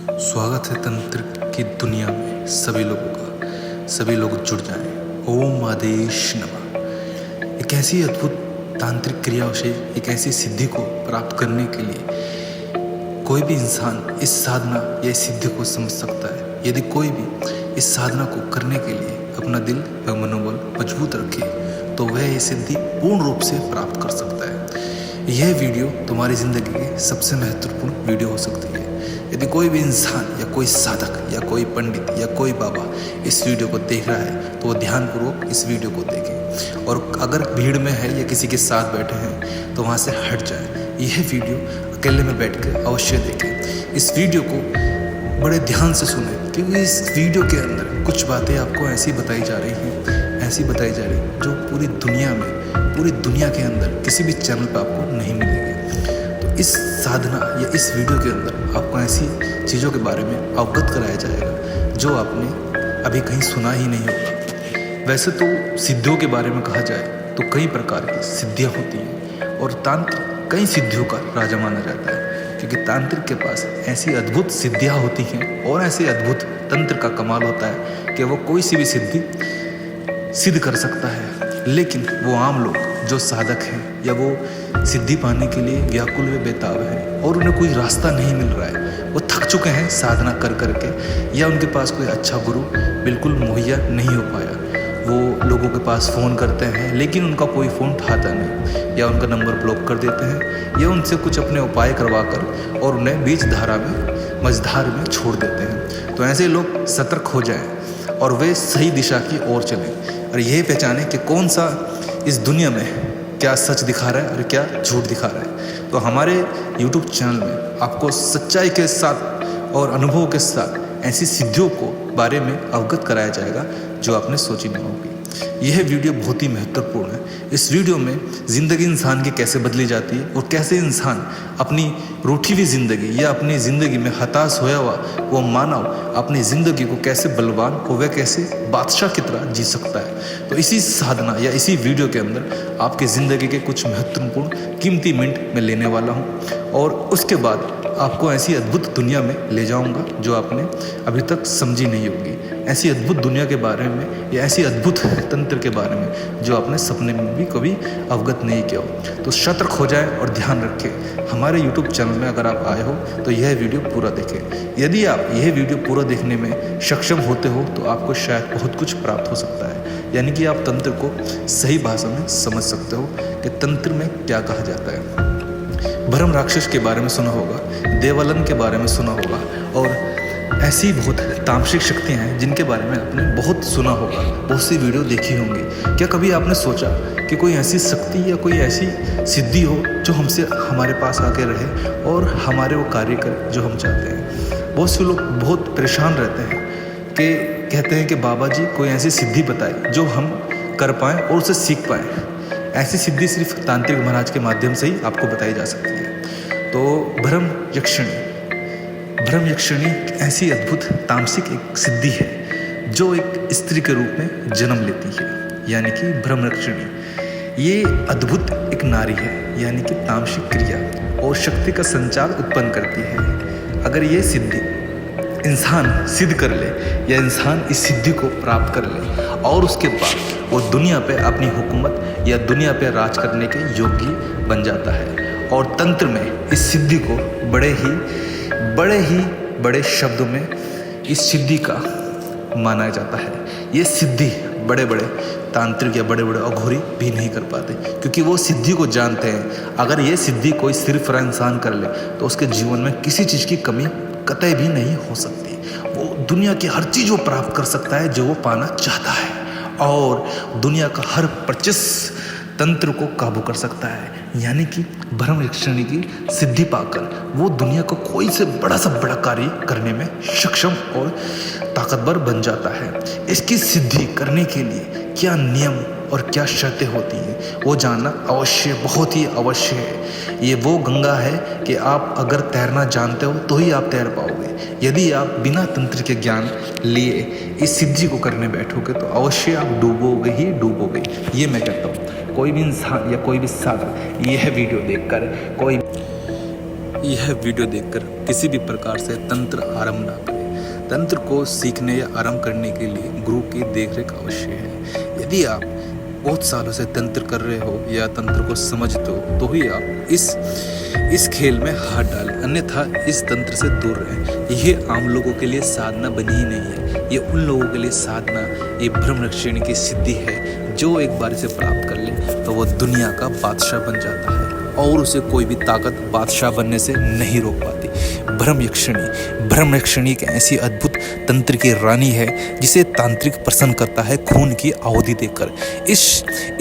स्वागत है तंत्र की दुनिया में सभी लोगों का। सभी लोग जुड़ जाएं। ओम आदेश नमः। एक ऐसी अद्भुत तांत्रिक क्रियाओं से एक ऐसी सिद्धि को प्राप्त करने के लिए कोई भी इंसान इस साधना या इस सिद्धि को समझ सकता है। यदि कोई भी इस साधना को करने के लिए अपना दिल व मनोबल मजबूत रखे तो वह ये सिद्धि पूर्ण रूप से प्राप्त कर सकता है। यह वीडियो तुम्हारी जिंदगी की सबसे महत्वपूर्ण वीडियो हो सकती है। यदि कोई भी इंसान या कोई साधक या कोई पंडित या कोई बाबा इस वीडियो को देख रहा है तो वो ध्यानपूर्वक इस वीडियो को देखें, और अगर भीड़ में है या किसी के साथ बैठे हैं तो वहाँ से हट जाए। यह वीडियो अकेले में बैठ कर अवश्य देखें। इस वीडियो को बड़े ध्यान से सुने, क्योंकि इस वीडियो के अंदर कुछ बातें आपको ऐसी बताई जा रही हैं जो पूरी दुनिया के अंदर किसी भी चैनल पर आपको नहीं मिलेगी। तो इस साधना या इस वीडियो के अंदर आपको ऐसी चीज़ों के बारे में अवगत कराया जाएगा जो आपने अभी कहीं सुना ही नहीं होगा। वैसे तो सिद्धियों के बारे में कहा जाए तो कई प्रकार की सिद्धियाँ होती हैं, और तांत्रिक कई सिद्धियों का राजा माना जाता है, क्योंकि तांत्रिक के पास ऐसी अद्भुत सिद्धियाँ होती हैं और ऐसे अद्भुत तंत्र का कमाल होता है कि वो कोई सी भी सिद्धि सिद्ध कर सकता है। लेकिन वो आम लोग जो साधक हैं या वो सिद्धि पाने के लिए व्याकुल व बेताब हैं और उन्हें कोई रास्ता नहीं मिल रहा है, वो थक चुके हैं साधना कर करके, या उनके पास कोई अच्छा गुरु बिल्कुल मुहैया नहीं हो पाया। वो लोगों के पास फ़ोन करते हैं लेकिन उनका कोई फ़ोन उठाता नहीं, या उनका नंबर ब्लॉक कर देते हैं, या उनसे कुछ अपने उपाय करवा कर और उन्हें बीच धारा में मझधार में छोड़ देते हैं। तो ऐसे लोग सतर्क हो जाएं और वे सही दिशा की ओर चलें और यह पहचानें कि कौन सा इस दुनिया में क्या सच दिखा रहा है और क्या झूठ दिखा रहा है। तो हमारे YouTube चैनल में आपको सच्चाई के साथ और अनुभव के साथ ऐसी सिद्धियों को बारे में अवगत कराया जाएगा जो आपने सोची नहीं होगी। यह वीडियो बहुत ही महत्वपूर्ण है। इस वीडियो में ज़िंदगी इंसान की कैसे बदली जाती है और कैसे इंसान अपनी रूठी हुई ज़िंदगी या अपनी ज़िंदगी में हताश होया हुआ वो मानव अपनी ज़िंदगी को कैसे बलवान और वह कैसे बादशाह की तरह जी सकता है। तो इसी साधना या इसी वीडियो के अंदर आपकी ज़िंदगी के कुछ महत्वपूर्ण कीमती मिनट मैं लेने वाला हूँ, और उसके बाद आपको ऐसी अद्भुत दुनिया में ले जाऊंगा जो आपने अभी तक समझी नहीं होगी। ऐसी अद्भुत दुनिया के बारे में या ऐसी अद्भुत तंत्र के बारे में जो आपने सपने में भी कभी अवगत नहीं किया हो। तो सतर्क हो जाए और ध्यान रखें। हमारे YouTube चैनल में अगर आप आए हो तो यह वीडियो पूरा देखें। यदि आप यह वीडियो पूरा देखने में सक्षम होते हो तो आपको शायद बहुत कुछ प्राप्त हो सकता है, यानी कि आप तंत्र को सही भाषा में समझ सकते हो कि तंत्र में क्या कहा जाता है। भ्रम राक्षस के बारे में सुना होगा, देवालन के बारे में सुना होगा, और ऐसी बहुत तामसिक शक्तियाँ हैं जिनके बारे में आपने बहुत सुना होगा, बहुत सी वीडियो देखी होंगी। क्या कभी आपने सोचा कि कोई ऐसी शक्ति या कोई ऐसी सिद्धि हो जो हमसे हमारे पास आके रहे और हमारे वो कार्य करे जो हम चाहते हैं? बहुत से लोग बहुत परेशान रहते हैं कि कहते हैं कि बाबा जी कोई ऐसी सिद्धि बताए जो हम कर पाएँ और उसे सीख पाएँ। ऐसी सिद्धि सिर्फ तांत्रिक महाराज के माध्यम से ही आपको बताई जा सकती है। तो भ्रम यक्षिणी ऐसी अद्भुत तामसिक एक सिद्धि है जो एक स्त्री के रूप में जन्म लेती है, यानी कि भ्रम यक्षिणी। ये अद्भुत एक नारी है, यानी कि तामसिक क्रिया और शक्ति का संचार उत्पन्न करती है। अगर ये सिद्धि इंसान सिद्ध कर ले या इंसान इस सिद्धि को प्राप्त कर ले और उसके बाद वो दुनिया पे अपनी हुकूमत या दुनिया पे राज करने के योग्य बन जाता है। और तंत्र में इस सिद्धि को बड़े शब्दों में इस सिद्धि का माना जाता है। ये सिद्धि बड़े तांत्रिक या बड़े अघोरी भी नहीं कर पाते, क्योंकि वो सिद्धि को जानते हैं अगर ये सिद्धि कोई सिर्फ इंसान कर ले तो उसके जीवन में किसी चीज़ की कमी कतई भी नहीं हो सकती। वो दुनिया की हर चीज़ वो प्राप्त कर सकता है जो वो पाना चाहता है, और दुनिया का हर प्रचस तंत्र को काबू कर सकता है। यानी कि भ्रम यक्षिणी की सिद्धि पाकर वो दुनिया को कोई से बड़ा कार्य करने में सक्षम और ताकतवर बन जाता है। इसकी सिद्धि करने के लिए क्या नियम और क्या शर्तें होती हैं वो जानना बहुत ही अवश्य है। ये वो गंगा है कि आप अगर तैरना जानते हो तो ही आप तैर पाओगे। यदि आप बिना तंत्र के ज्ञान लिए इस सिद्धि को करने बैठोगे तो अवश्य आप डूबोगे ही डूबोगे। ये मैं कहता हूँ। कोई भी इंसान या कोई भी साधक यह वीडियो देखकर कोई यह वीडियो देखकर किसी भी प्रकार से तंत्र आरंभ ना करें। तंत्र को सीखने या आरंभ करने के लिए गुरु की देखरेख अवश्य है। यदि आप बहुत सालों से तंत्र कर रहे हो या तंत्र को समझते हो तो ही आप इस खेल में हाथ डालें, अन्यथा इस तंत्र से दूर रहें। ये आम लोगों के लिए साधना बनी ही नहीं है, ये उन लोगों के लिए साधना, ये ब्रह्मरक्षिणी की सिद्धि है जो एक बार इसे प्राप्त कर ले तो वो दुनिया का बादशाह बन जाता है और उसे कोई भी ताकत बादशाह बनने से नहीं रोक पाती। ब्रह्मरक्षिणी एक ऐसी अद्भुत तंत्र की रानी है जिसे तांत्रिक प्रसन्न करता है खून की आहुति देकर। इस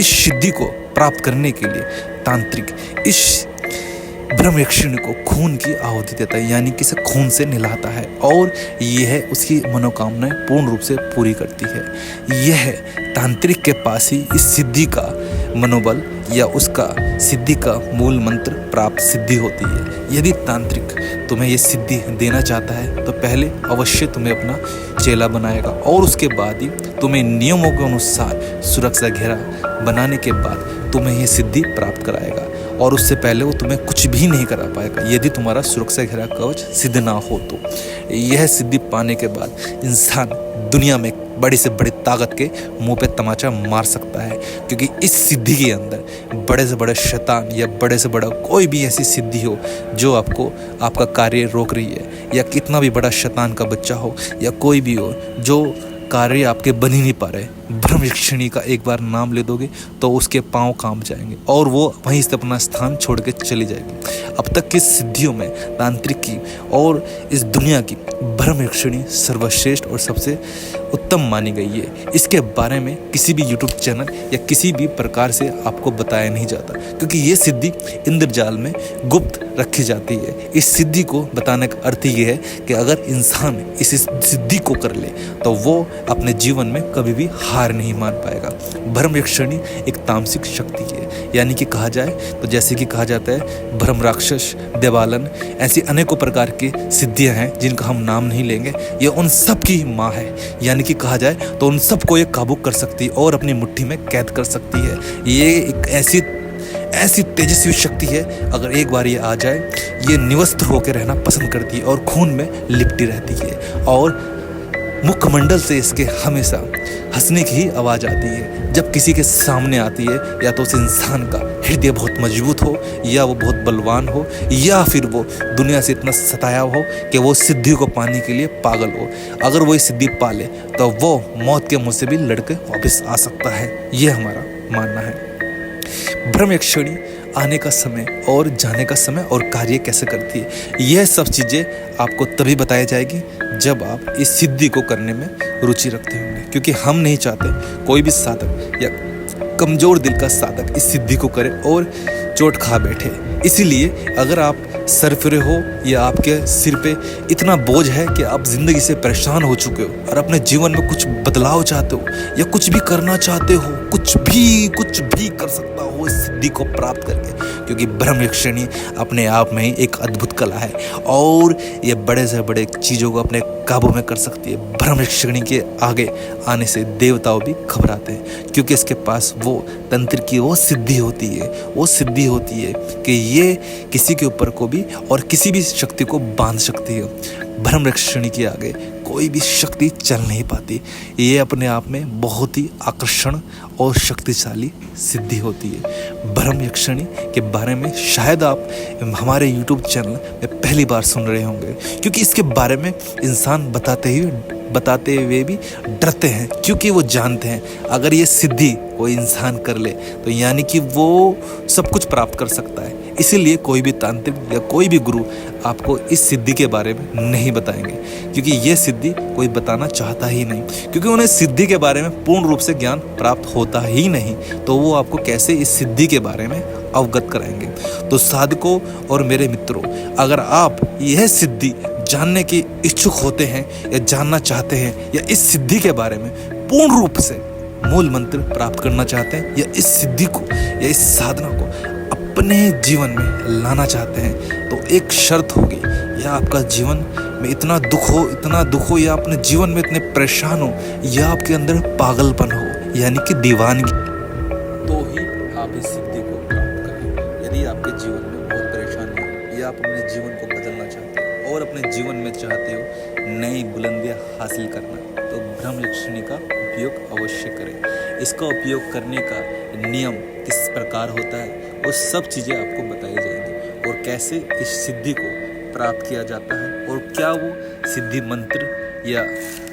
सिद्धि को प्राप्त करने के लिए तांत्रिक इस ब्रह्मरक्षिणी को खून की आहुति देता है, यानी कि इसे खून से नहलाता है और यह उसकी मनोकामनाएं पूर्ण रूप से पूरी करती है। यह तांत्रिक के पास ही इस सिद्धि का मनोबल या उसका सिद्धि का मूल मंत्र प्राप्त सिद्धि होती है। यदि तांत्रिक तुम्हें ये सिद्धि देना चाहता है तो पहले अवश्य तुम्हें अपना चेला बनाएगा और उसके बाद ही तुम्हें नियमों के अनुसार सुरक्षा घेरा बनाने के बाद तुम्हें ये सिद्धि प्राप्त कराएगा और उससे पहले वो तुम्हें कुछ भी नहीं करा पाएगा यदि तुम्हारा सुरक्षा घेरा कवच सिद्ध ना हो तो। यह सिद्धि पाने के बाद इंसान दुनिया में बड़ी से बड़ी ताकत के मुंह पे तमाचा मार सकता है, क्योंकि इस सिद्धि के अंदर बड़े से बड़े शैतान या बड़े से बड़ा कोई भी ऐसी सिद्धि हो जो आपको आपका कार्य रोक रही है, या कितना भी बड़ा शैतान का बच्चा हो या कोई भी हो जो कार्य आपके बन ही नहीं पा रहे, ब्रह्मरक्षिणी का एक बार नाम ले दोगे तो उसके पांव काम जाएंगे और वो वहीं से अपना स्थान छोड़ के चली जाएगी। अब तक की सिद्धियों में तांत्रिक की और इस दुनिया की ब्रह्मरक्षिणी सर्वश्रेष्ठ और सबसे उत्तम मानी गई है। इसके बारे में किसी भी यूट्यूब चैनल या किसी भी प्रकार से आपको बताया नहीं जाता, क्योंकि ये सिद्धि इंद्रजाल में गुप्त रखी जाती है। इस सिद्धि को बताने का अर्थ ये है कि अगर इंसान इस सिद्धि को कर ले तो वो अपने जीवन में कभी भी हार नहीं मान पाएगा। ब्रह्मरक्षिणी एक तामसिक शक्ति है, यानी कि कहा जाए तो जैसे कि कहा जाता है ब्रह्म राक्षस, देवालन, ऐसी अनेकों प्रकार की सिद्धियां हैं जिनका हम नाम नहीं लेंगे। ये उन सब की माँ है, यानी कि कहा जाए तो उन सबको ये काबू कर सकती है और अपनी मुट्ठी में कैद कर सकती है। ये एक ऐसी तेजस्वी शक्ति है, अगर एक बार ये आ जाए ये निवस्त्र होकर रहना पसंद करती है और खून में लिपटी रहती है और मुखमंडल से इसके हमेशा हंसने की ही आवाज़ आती है। जब किसी के सामने आती है या तो उस इंसान का हृदय बहुत मजबूत हो या वो बहुत बलवान हो या फिर वो दुनिया से इतना सताया हो कि वो सिद्धि को पाने के लिए पागल हो। अगर वो ये सिद्धि पा ले तो वो मौत के मुंह से भी लड़के वापस आ सकता है, ये हमारा मानना है। ब्रह्मरक्षिणी आने का समय और जाने का समय और कार्य कैसे करती है, यह सब चीज़ें आपको तभी बताई जाएगी जब आप इस सिद्धि को करने में रुचि रखते होंगे, क्योंकि हम नहीं चाहते कोई भी साधक या कमज़ोर दिल का साधक इस सिद्धि को करे और चोट खा बैठे। इसीलिए अगर आप सरफिरे हो या आपके सिर पे इतना बोझ है कि आप ज़िंदगी से परेशान हो चुके हो और अपने जीवन में कुछ बदलाव चाहते हो या कुछ भी करना चाहते हो, कुछ भी कर सकता हो इस सिद्धि को प्राप्त करके, क्योंकि ब्रह्मरक्षिणी अपने आप में ही एक अद्भुत कला है और ये बड़े से बड़े चीज़ों को अपने काबू में कर सकती है। ब्रह्मरक्षिणी के आगे आने से देवताओं भी घबराते हैं, क्योंकि इसके पास वो तंत्र की वो सिद्धि होती है कि ये किसी के ऊपर को भी और किसी भी शक्ति को बांध सकती है। ब्रह्मरक्षिणी के आगे कोई भी शक्ति चल नहीं पाती। ये अपने आप में बहुत ही आकर्षण और शक्तिशाली सिद्धि होती है। ब्रह्मरक्षिणी के बारे में शायद आप हमारे यूट्यूब चैनल में पहली बार सुन रहे होंगे, क्योंकि इसके बारे में इंसान बताते हुए भी डरते हैं, क्योंकि वो जानते हैं अगर ये सिद्धि कोई इंसान कर ले तो यानी कि वो सब कुछ प्राप्त कर सकता है। इसीलिए कोई भी तांत्रिक या कोई भी गुरु आपको इस सिद्धि के बारे में नहीं बताएंगे, क्योंकि ये सिद्धि कोई बताना चाहता ही नहीं, क्योंकि उन्हें सिद्धि के बारे में पूर्ण रूप से ज्ञान प्राप्त होता ही नहीं, तो वो आपको कैसे इस सिद्धि के बारे में अवगत कराएंगे। तो साधकों और मेरे मित्रों, अगर आप यह सिद्धि जानने के इच्छुक होते हैं या जानना चाहते हैं या इस सिद्धि के बारे में पूर्ण रूप से मूल मंत्र प्राप्त करना चाहते हैं या इस सिद्धि को या इस साधना को अपने जीवन में लाना चाहते हैं, तो एक शर्त होगी, या आपका जीवन में इतना दुख हो या अपने जीवन में इतने परेशान हो या आपके अंदर पागलपन हो यानी कि दीवानगी, तो ही आप इस सिद्धि को प्राप्त करें। यदि आपके जीवन में बहुत परेशानी है या आप अपने जीवन हो नई बुलंदियां हासिल करना, तो ब्रह्मयक्षिणी का उपयोग अवश्य करें। इसका उपयोग करने का नियम किस प्रकार होता है, वो सब चीज़ें आपको बताई जाएंगी, और कैसे इस सिद्धि को प्राप्त किया जाता है, और क्या वो सिद्धि मंत्र या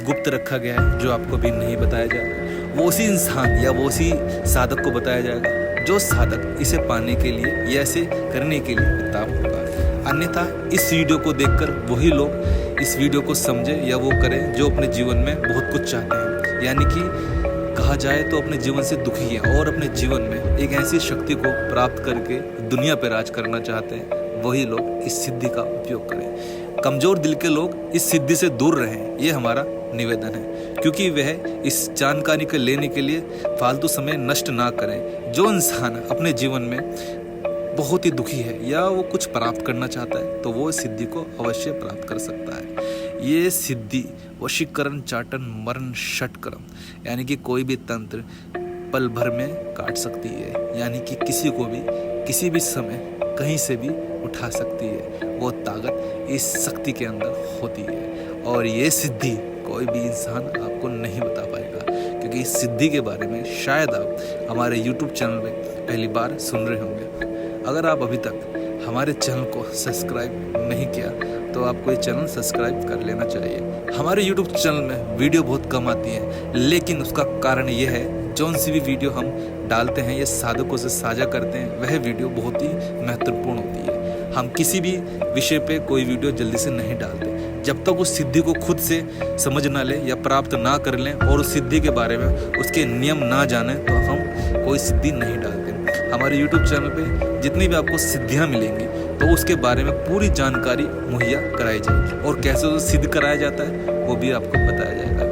गुप्त रखा गया है जो आपको भी नहीं बताया जाएगा। वो उसी इंसान या वो उसी साधक को बताया जाएगा जो साधक इसे पाने के लिए या इसे करने के लिए उत्ताप होगा। अन्यथा इस वीडियो को देखकर वही लोग इस वीडियो को समझे या वो करें जो अपने जीवन में बहुत कुछ चाहते हैं, यानी कि कहा जाए तो अपने जीवन से दुखी है और अपने जीवन में एक ऐसी शक्ति को प्राप्त करके दुनिया पर राज करना चाहते हैं, वही लोग इस सिद्धि का उपयोग करें। कमजोर दिल के लोग इस सिद्धि से दूर रहें, ये हमारा निवेदन है, क्योंकि वह इस जानकारी को लेने के लिए फालतू समय नष्ट ना करें। जो इंसान अपने जीवन में बहुत ही दुखी है या वो कुछ प्राप्त करना चाहता है, तो वो सिद्धि को अवश्य प्राप्त कर सकता है। ये सिद्धि वशीकरण, चाटन, मरण, षटकर्म, यानी कि कोई भी तंत्र पल भर में काट सकती है, यानी कि किसी को भी किसी भी समय कहीं से भी उठा सकती है। वो ताकत इस शक्ति के अंदर होती है, और ये सिद्धि कोई भी इंसान आपको नहीं बता पाएगा, क्योंकि इस सिद्धि के बारे में शायद आप हमारे YouTube चैनल में पहली बार सुन रहे होंगे। अगर आप अभी तक हमारे चैनल को सब्सक्राइब नहीं किया तो आपको ये चैनल सब्सक्राइब कर लेना चाहिए। हमारे YouTube चैनल में वीडियो बहुत कम आती है, लेकिन उसका कारण ये है जौन सी भी वीडियो हम डालते हैं या साधकों से साझा करते हैं, वह वीडियो बहुत ही महत्वपूर्ण होती है। हम किसी भी विषय पे कोई वीडियो जल्दी से नहीं डालते जब तक उस सिद्धि को खुद से समझ ना ले या प्राप्त ना कर लें और उस सिद्धि के बारे में उसके नियम ना जाने, तो हम कोई सिद्धि नहीं डालते। हमारे YouTube चैनल पे जितनी भी आपको सिद्धियां मिलेंगी तो उसके बारे में पूरी जानकारी मुहैया कराई जाएगी, और कैसे उसे सिद्ध कराया जाता है वो भी आपको बताया जाएगा।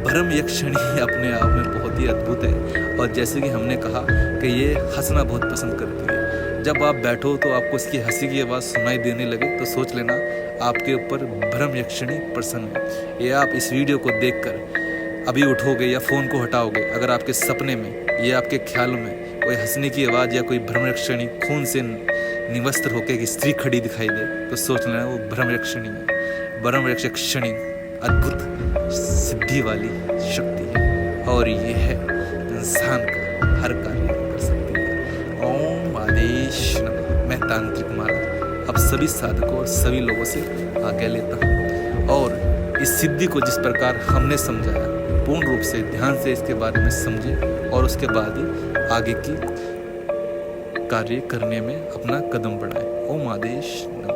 ब्रह्मयक्षिणी अपने आप में बहुत ही अद्भुत है, और जैसे कि हमने कहा कि ये हंसना बहुत पसंद करती है। जब आप बैठो तो आपको इसकी हंसी की आवाज़ सुनाई देने लगे तो सोच लेना आपके ऊपर ब्रह्मयक्षिणी प्रसन्न है। ये आप इस वीडियो को देखकर अभी उठोगे या फ़ोन को हटाओगे, अगर आपके सपने में या आपके ख्यालों में कोई हंसने की आवाज़ या कोई ब्रह्मयक्षिणी खून से निवस्त्र होकर एक स्त्री खड़ी दिखाई दे, तो सोच लेना वो ब्रह्मयक्षिणी है। ब्रह्मयक्षिणी अद्भुत सिद्धि वाली शक्ति है, और ये है इंसान का हर कार्य कर सकती है। ओम आदेश नमः। मैं तांत्रिक महाराज अब सभी साधकों और सभी लोगों से आज्ञा लेता हूँ, और इस सिद्धि को जिस प्रकार हमने समझाया पूर्ण रूप से ध्यान से इसके बारे में समझे, और उसके बाद ही आगे की कार्य करने में अपना कदम बढ़ाएं। ओम आदेश नमः।